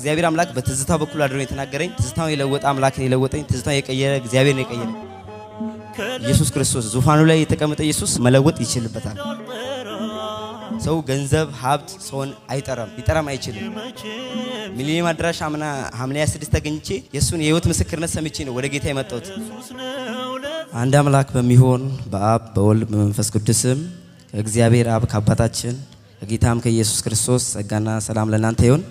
እግዚአብሔር አምላክ በትዝታው በኩል አድሮ የተናገረኝ ትዝታው የለወጠ አምላክ ነው የለወጠኝ ትዝታው የቀየረ እግዚአብሔር ነው የቀየረ ኢየሱስ ክርስቶስ ዙፋኑ ላይ የተቀመጠ ኢየሱስ መለወጥ ይችላልበታል ሰው ገንዘብ ሀብት ሰውን ሊጠራም አይችልም ሚሊኒየም አድራሻ አምና ሐምሌ 26 ተገኝቼ የሱን የህይወት ምስክርነት ሰምቼ ነው ወደ ጌታ የመጣሁት አንድ አምላክ በሚሆን በአብ በወልድ በመንፈስ ቅዱስም ከእግዚአብሔር አብ ከአባታችን ከጌታም ከኢየሱስ ክርስቶስ ጸጋና ሰላም ለእናንተ ይሁን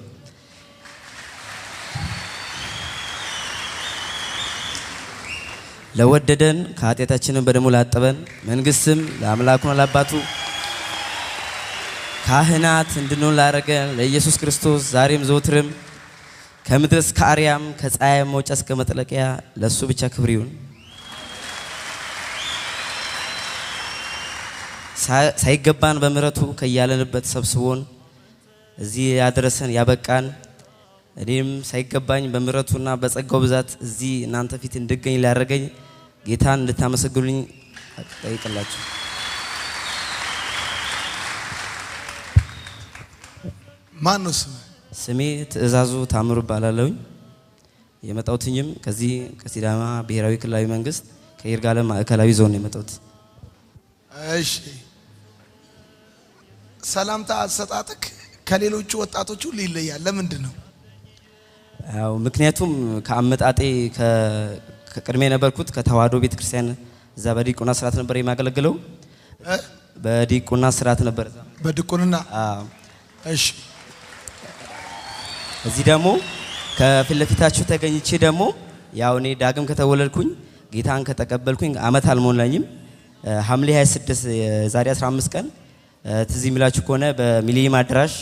ለወደደን ከኃጢአታችንን በደሙ ላጠበን መንግስትም ለአምላኩና ለአባቱ ካህናት እንድንሆን ላደረገን ለኢየሱስ ክርስቶስ ዛሬም ዘወትርም ከምድር እስከ አርያም ከፀሐይ መውጫ እስከ መጥለቂያ ለሱ ብቻ ክብር ይሁን ሳይገባን በምህረቱ ከያለንበት ሰብስቦን እዚህ ያደረሰን ያበቃን እኔም ሳይገባኝ በምህረቱና በጸጋው ብዛት እዚህ እናንተ ፊት እንድገኝ ላደረገኝ ጌታን እንድታመሰግኑልኝ ጠይቅላችሁ ማንስ ስሜ ትእዛዙ ታምሩ ባላለውኝ የመጣውትኝም ከዚህ ከሲዳማ ብሔራዊ ክልላዊ መንግስት ከይርጋለም ማዕከላዊ ዞን የመጣውት እሺ ሰላምታ አሰጣጥክ ከሌሎቹ ወጣቶቹ ሊለያል ለምንድን ነው ያው ምክንያቱም ከአመጣጤ ከቅድሜ ነበርኩት ከተዋህዶ ቤተክርስቲያን እዛ በዲቁና ስርዓት ነበር የሚያገለግለው በዲቁና ስርዓት ነበር በዲቁና እሺ እዚህ ደግሞ ከፊት ለፊታችሁ ተገኝቼ ደግሞ ያው እኔ ዳግም ከተወለድኩኝ ጌታን ከተቀበልኩኝ አመት አልሞላኝም ሐምሌ 26 ዛሬ 15 ቀን ትዝ ይላችሁ ከሆነ በሚሊኒየም አድራሽ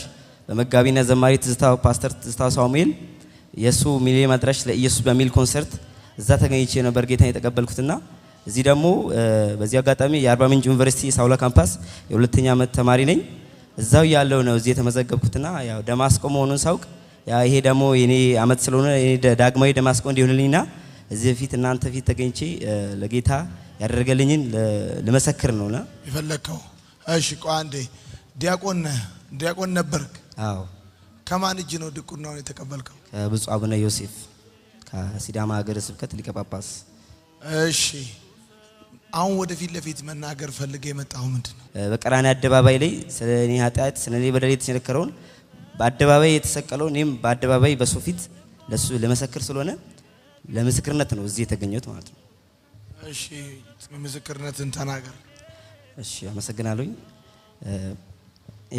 በመጋቢና ዘማሪ ትዝታው ፓስተር ትዝታው ሳሙኤል የሱ ሚሊኒየም አድራሽ ለኢየሱስ በሚል ኮንሰርት እዛ ተገኝቼ ነበር ጌታን የተቀበልኩትና እዚህ ደግሞ በዚህ አጋጣሚ የአርባ ምንጭ ዩኒቨርሲቲ ሳውላ ካምፓስ የሁለተኛ ዓመት ተማሪ ነኝ እዛው ያለው ነው እዚህ የተመዘገብኩትና ያው ደማስቆ መሆኑን ሳውቅ ያ ይሄ ደግሞ የኔ አመት ስለሆነ ዳግማዊ ደማስቆ እንዲሆንልኝና እዚህ ፊት እናንተ ፊት ተገኝቼ ለጌታ ያደረገልኝን ለመሰክር ነውና ይፈለከው እሺ ቋንዴ ዲያቆን ነበርክ አዎ ከማን እጅ ነው ድቁናውን የተቀበልከው ከብፁዕ አቡነ ዮሴፍ ከሲዳማ ሀገረ ስብከት ሊቀ ጳጳስ እሺ አሁን ወደፊት ለፊት መናገር ፈልገ የመጣው ምንድነው በቀራንዮ አደባባይ ላይ ስለኔ ኃጢአት ስለኔ በደል የተነከረውን በአደባባይ የተሰቀለው እኔም በአደባባይ በሶፊት ለሱ ለመሰክር ስለሆነ ለምስክርነት ነው እዚህ የተገኘሁት ማለት ነው እሺ ምስክርነትን ተናገር እሺ አመሰግናለሁ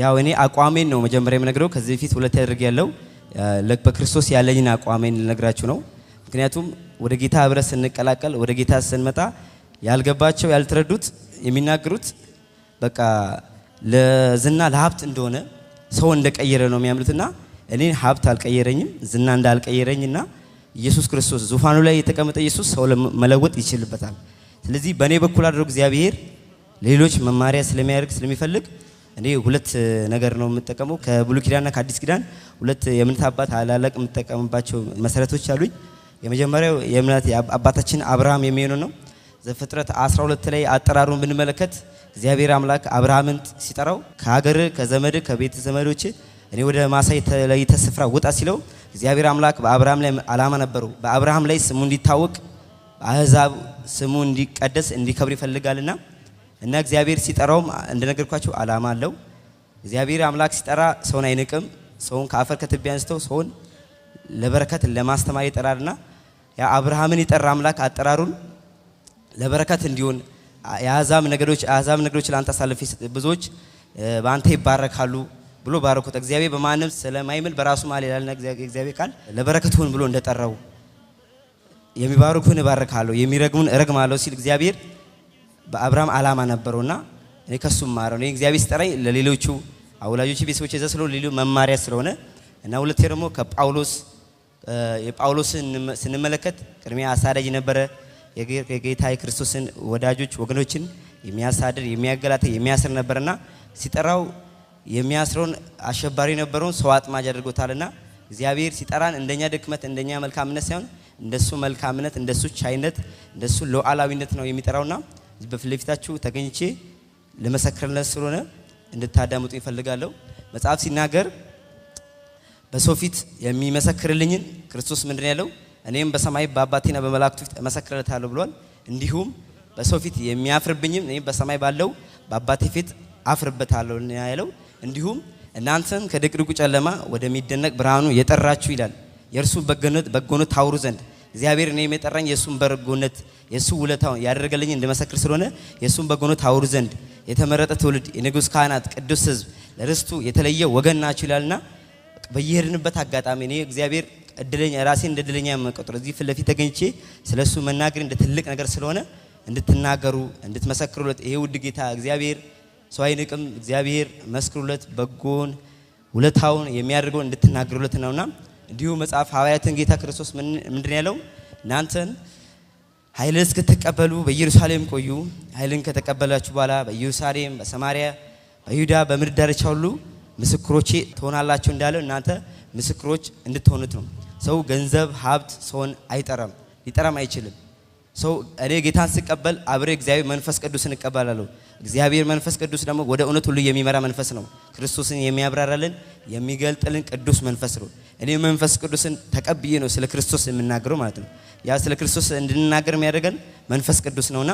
ያው እኔ አቋሜን ነው መጀመሪያ የምነግረው ከዚህ በፊት ሁለት ያደርግ ያለው በክርስቶስ ያለኝን አቋሜን ልነግራችሁ ነው ምክንያቱም ወደ ጌታ ህብረት ስንቀላቀል ወደ ጌታ ስንመጣ ያልገባቸው ያልተረዱት የሚናገሩት በቃ ለዝና ለሀብት እንደሆነ ሰው እንደቀየረ ነው የሚያምኑትና እኔ ሀብት አልቀየረኝም ዝና እንዳልቀየረኝና ኢየሱስ ክርስቶስ ዙፋኑ ላይ የተቀመጠ ኢየሱስ ሰው መለወጥ ይችላልበታል ስለዚህ በኔ በኩል አድሮ እግዚአብሔር ሌሎች መማሪያ ስለሚያደርግ ስለሚፈልግ እኔ ሁለት ነገር ነው የምጠቀመው ከብሉይ ኪዳንና ከአዲስ ኪዳን ሁለት የእምነት አባት አላላቅ የምጠቀምባቸው መሰረቶች አሉኝ የመጀመሪያው የእምነት አባታችን አብርሃም የሚሆነው ነው ዘፍጥረት 12 ላይ አጠራሩን ብንመለከት እግዚአብሔር አምላክ አብርሃምን ሲጠራው ከሀገር ከዘመድ ከቤተ ዘመዶች እኔ ወደ ማሳይ ተለይተ ስፍራ ወጣ ሲለው እግዚአብሔር አምላክ በአብርሃም ላይ አላማ ነበረው በአብርሃም ላይ ስሙ እንዲታወቅ አህዛብ ስሙ እንዲቀደስ እንዲከብር ይፈልጋልና እና እግዚአብሔር ሲጠራው እንደነገርኳችሁ አላማ አለው እግዚአብሔር አምላክ ሲጠራ ሰውን አይንቅም ሰውን ከአፈር ከትቢያ አንስተው ሰውን ለበረከት ለማስተማር ይጠራልና ያ አብርሃምን ይጠራ አምላክ አጠራሩን ለበረከት እንዲሆን የአህዛብ ነገዶች ላንተ አሳልፌ ብዙዎች በአንተ ይባረካሉ ብሎ ባረኩት እግዚአብሔር በማንም ስለማይምል በራሱ ማለት ይላልና እግዚአብሔር ቃል ለበረከት ሁን ብሎ እንደጠራው የሚባረኩን ይባረካሉ የሚረግሙን እረግማለሁ ሲል እግዚአብሔር በአብርሃም አላማ ነበርውና እኔ ከሱም ማረው እኔ እግዚአብሔር ሲጠራኝ ለሌሎቹ አውላጆች ቤተሰቦች ዘስሎ ሌሎ መማሪያ ስለሆነ እና ሁለቴ ደግሞ ከጳውሎስ የጳውሎስን ስንመለከት ቅድሚያ አሳዳጅ ነበረ የጌታ የክርስቶስን ወዳጆች ወገኖችን የሚያሳድር የሚያገላታ የሚያስር ነበርና ሲጠራው የሚያስረውን አሸባሪ ነበረውን ሰው አጥማጅ አድርጎታልና እግዚአብሔር ሲጠራን እንደኛ ድክመት እንደኛ መልካምነት ሳይሆን እንደሱ መልካምነት እንደሱ ቻይነት እንደሱ ሉዓላዊነት ነው የሚጠራውና በፍለፊታችሁ ተገኝቼ ለመሰከርነት ስለሆነ እንድታዳምጡ ይፈልጋለሁ መጽሐፍ ሲናገር በሰው ፊት የሚመሰክርልኝን ክርስቶስ ምንድነው ያለው እኔም በሰማይ በአባቴና በመላእክቱ ፊት እመሰክርለታለሁ ብሏል እንዲሁም በሰው ፊት የሚያፍርብኝም እኔም በሰማይ ባለው በአባቴ ፊት አፍርበታለሁ ያለው እንዲሁም እናንተም ከድቅድቁ ጨለማ ወደሚደነቅ ብርሃኑ የጠራችሁ ይላል የእርሱ በጎነት ታውሩ ዘንድ እግዚአብሔር እኔም የጠራኝ የሱን በጎነት የሱ ውለታው ያደረገልኝ እንደመሰክር ስለሆነ የሱን በጎነት ታውሩ ዘንድ የተመረጠ ትውልድ የንጉስ ካህናት ቅዱስ ሕዝብ ለርስቱ የተለየ ወገን ናችሁ ይላልና በየሄድንበት አጋጣሚ እኔ እግዚአብሔር እድለኛ ራሴን እንደድለኛ መቆጠር እዚህ ፊት ለፊት ተገኝቼ ስለሱ መናገር እንደ ትልቅ ነገር ስለሆነ እንድትናገሩ እንድትመሰክሩለት ይሄ ውድ ጌታ እግዚአብሔር ሰው አይንቅም እግዚአብሔር መስክሩለት በጎን ውለታውን የሚያደርገው እንድትናገሩለት ነውና እንዲሁ መጽሐፍ ሐዋርያትን ጌታ ክርስቶስ ምንድነው ያለው እናንተን ኃይል እስክትቀበሉ በኢየሩሳሌም ቆዩ ኃይልን ከተቀበላችሁ በኋላ በኢየሩሳሌም በሰማሪያ በይሁዳ በምድር ዳርቻ ሁሉ ምስክሮቼ ትሆናላችሁ እንዳለው እናንተ ምስክሮች እንድትሆኑት ነው ሰው ገንዘብ ሀብት ሰውን አይጠራም ሊጠራም አይችልም ሰው እኔ ጌታን ሲቀበል አብሬ እግዚአብሔር መንፈስ ቅዱስን እቀበላለሁ እግዚአብሔር መንፈስ ቅዱስ ደግሞ ወደ እውነት ሁሉ የሚመራ መንፈስ ነው ክርስቶስን የሚያብራራልን የሚገልጥልን ቅዱስ መንፈስ ነው እኔ መንፈስ ቅዱስን ተቀብዬ ነው ስለ ክርስቶስ የምናገረው ማለት ነው ያ ስለ ክርስቶስ እንድንናገር የሚያደርገን መንፈስ ቅዱስ ነውና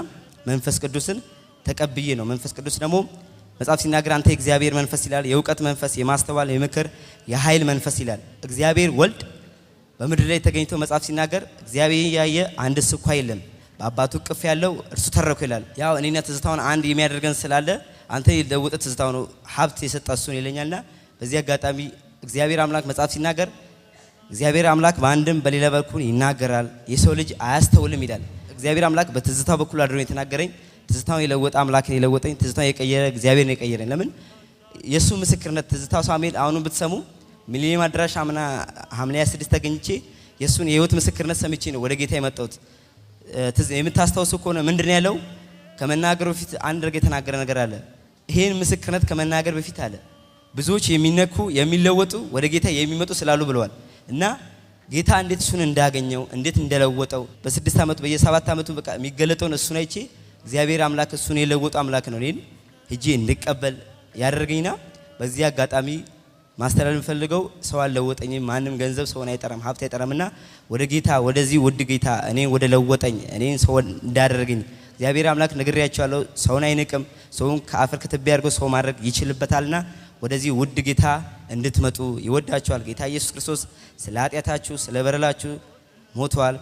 መንፈስ ቅዱስን ተቀብዬ ነው መንፈስ ቅዱስ ደግሞ መጽሐፍ ሲናገር አንተ እግዚአብሔር መንፈስ ይላል የእውቀት መንፈስ የማስተዋል የምክር የኃይል መንፈስ ይላል እግዚአብሔር ወልድ በምድር ላይ ተገኝቶ መጽሐፍ ሲናገር እግዚአብሔር ያየ አንድ ስኳ የለም በአባቱ ቅፍ ያለው እርሱ ተረኩ ይላል ያው እኔና ትዝታውን አንድ የሚያደርገን ስላለ አንተ ይለውጥ ትዝታው ነው ሀብት የሰጣሱን ይለኛልና በዚህ አጋጣሚ እግዚአብሔር አምላክ መጽሐፍ ሲናገር እግዚአብሔር አምላክ በአንድም በሌላ በኩል ይናገራል የሰው ልጅ አያስተውልም ይላል እግዚአብሔር አምላክ በትዝታው በኩል አድሮ የተናገረኝ ትዝታው የለወጠ አምላክ ነው የለወጠኝ ትዝታው የቀየረ እግዚአብሔር ነው የቀየረኝ ለምን የሱ ምስክርነት ትዝታው ሳሙኤል አሁን ብትሰሙ ሚሊኒየም አድራሻ አምና ሐምሌ 26 ተገኝቼ የሱን የህይወት ምስክርነት ሰምቼ ነው ወደ ጌታ የመጣሁት የምታስተውሱ ከሆነ ምንድነው ያለው ከመናገሩ በፊት አንድ ነገር የተናገረ ነገር አለ ይሄን ምስክርነት ከመናገር በፊት አለ ብዙዎች የሚነኩ የሚለወጡ ወደ ጌታ የሚመጡ ስላሉ ብለዋል እና ጌታ እንዴት እሱን እንዳገኘው እንዴት እንደለወጠው በ6 አመት በየ7 አመቱ በቃ የሚገለጠውን እሱን አይቼ እግዚአብሔር አምላክ እሱን የለወጡ አምላክ ነው እኔን ሂጄ እንድቀበል ያደርገኝና በዚህ አጋጣሚ ማስተላለፍ ፈልገው ሰው አለወጠኝ ማንንም ገንዘብ ሰውን አይጠራም ሀብት አይጠራምና ወደ ጌታ ወደዚህ ውድ ጌታ እኔን ወደ ለወጠኝ እኔን ሰው እንዳደረገኝ እግዚአብሔር አምላክ ነግሬያቸዋለሁ ሰውን አይንቅም ሰውን ከአፈር ከትቢያ አድርጎ ሰው ማድረግ ይችልበታልና ወደዚህ ውድ ጌታ እንድትመጡ ይወዳቸዋል ጌታ ኢየሱስ ክርስቶስ ስለ ኃጢያታችሁ ስለ በደላችሁ ሞቷል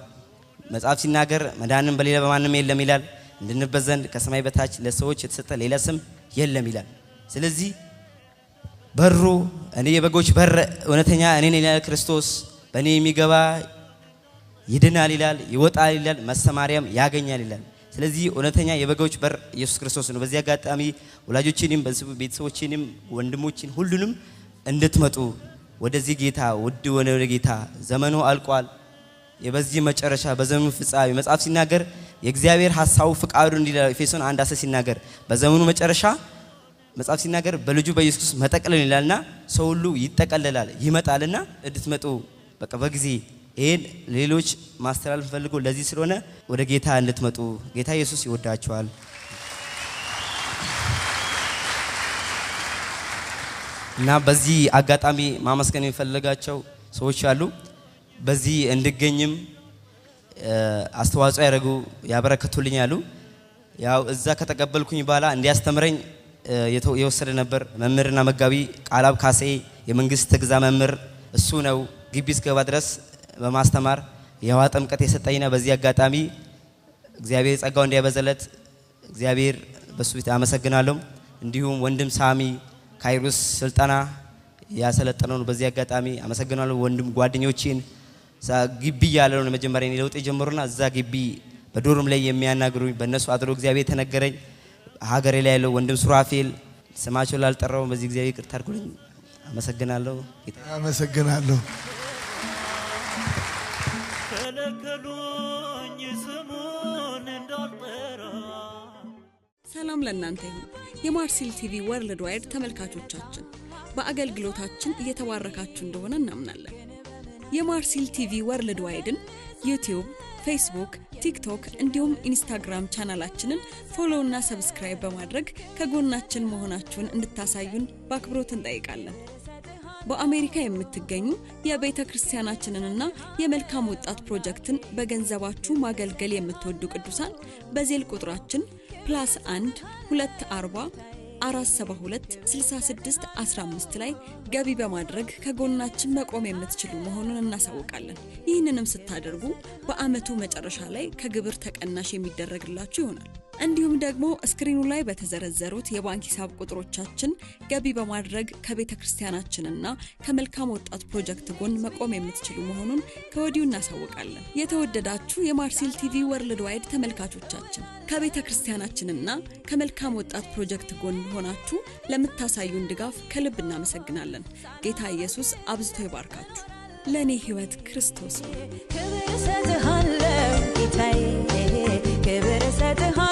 መጽሐፍ ሲናገር መዳንም በሌላ በማንም የለም ይላል እንድንበት ዘንድ ከሰማይ በታች ለሰዎች የተሰጠ ሌላ ስም የለም ይላል ስለዚህ በሩ እኔ የበጎች በር እውነተኛ እኔ ነኝ ይላል ክርስቶስ በእኔ የሚገባ ይድናል ይላል ይወጣል ይላል መሰማሪያም ያገኛል ይላል ስለዚህ እውነተኛ የበጎች በር ኢየሱስ ክርስቶስ ነው በዚህ አጋጣሚ ወላጆችንም ቤተሰቦችንም ወንድሞችን ሁሉንም እንድትመጡ ወደዚህ ጌታ ውድ ወደ ጌታ ዘመኑ አልቋል የበዚህ መጨረሻ በዘመኑ ፍጻሜ መጽሐፍ ሲናገር የእግዚአብሔር ሐሳቡ ፍቃዱ እንዲላል ኤፌሶን 1:10 ሲናገር በዘመኑ መጨረሻ መጽሐፍ ሲናገር በልጁ በኢየሱስ መጠቅለል ይላልና ሰው ሁሉ ይጠቀለላል ይመጣልና እንድትመጡ በቃ በጊዜ ይሄን ሌሎች ማስተላለፍ ፈልጎ ለዚህ ስለሆነ ወደ ጌታ እንድትመጡ ጌታ ኢየሱስ ይወዳቸዋል እና በዚህ አጋጣሚ ማመስገን የሚፈልጋቸው ሰዎች አሉ በዚህ እንድገኝም አስተዋጽኦ ያደረጉ ያበረከቱልኛሉ ያው እዛ ከተቀበልኩኝ በኋላ እንዲያስተምረኝ የወሰደ ነበር መምህርና መጋቢ ቃላብ ካሴ የመንግስት ግዛ መምህር እሱ ነው ግቢ እስከባ ድረስ በማስተማር የዋ ጥምቀት የሰጠኝና በዚህ አጋጣሚ እግዚአብሔር ጸጋው እንዲያበዘለት እግዚአብሔር በሱ ፊት አመሰግናለሁ እንዲሁም ወንድም ሳሚ ካይሩስ ስልጣና ያሰለጠነው በዚህ አጋጣሚ አመሰግናለሁ ወንድም ጓደኞቼን ግቢ ያለው ነው መጀመሪያ ለውጥ የጀመሩና እዛ ግቢ በዶርም ላይ የሚያናግሩኝ በእነሱ አድሮ እግዚአብሔር ተነገረኝ ሀገሬ ላይ ያለው ወንድም ሱራፌል ስማቸው ላልጠራው በዚህ እግዚአብሔር ይቅርታ አድርጉልኝ አመሰግናለሁ አመሰግናለሁ ከለከሉኝ ስሙን እንዳልጠራ ሰላም ለእናንተ ይሁን የማርሲል ቲቪ ወርልድ ዋይድ ተመልካቾቻችን በአገልግሎታችን እየተባረካችሁ እንደሆነ እናምናለን የማርሲል ቲቪ ወርልድ ዋይድን ዩቲዩብ ፌስቡክ ቲክቶክ እንዲሁም ኢንስታግራም ቻናላችንን ፎሎ እና ሰብስክራይብ በማድረግ ከጎናችን መሆናችሁን እንድታሳዩን በአክብሮት እንጠይቃለን በአሜሪካ የምትገኙ የቤተ ክርስቲያናችንንና የመልካም ወጣት ፕሮጀክትን በገንዘባችሁ ማገልገል የምትወዱ ቅዱሳን በዜል ቁጥራችን +1 240 472 66 15 ላይ ገቢ በማድረግ ከጎናችን መቆም የምትችሉ መሆኑን እናሳውቃለን። ይህንንም ስታደርጉ በአመቱ መጨረሻ ላይ ከግብር ተቀናሽ የሚደረግላችሁ ይሆናል። እንዲሁም ደግሞ ስክሪኑ ላይ በተዘረዘሩት የባንክ ሂሳብ ቁጥሮቻችን ገቢ በማድረግ ከቤተክርስቲያናችንና ከመልካም ወጣት ፕሮጀክት ጎን መቆም የምትችሉ መሆኑን ከወዲሁ እናሳውቃለን። የተወደዳችሁ የማርሴል ቲቪ ወርልድ ዋይድ ተመልካቾቻችን ከቤተክርስቲያናችንና ከመልካም ወጣት ፕሮጀክት ጎን ሆናችሁ ለምታሳዩን ድጋፍ ከልብ እናመሰግናለን። ጌታ ኢየሱስ አብዝቶ ይባርካችሁ። ለኔ ህይወት ክርስቶስ ነው። ክብር ሰጥሃለሁ ጌታዬ ክብር ሰጥሃለሁ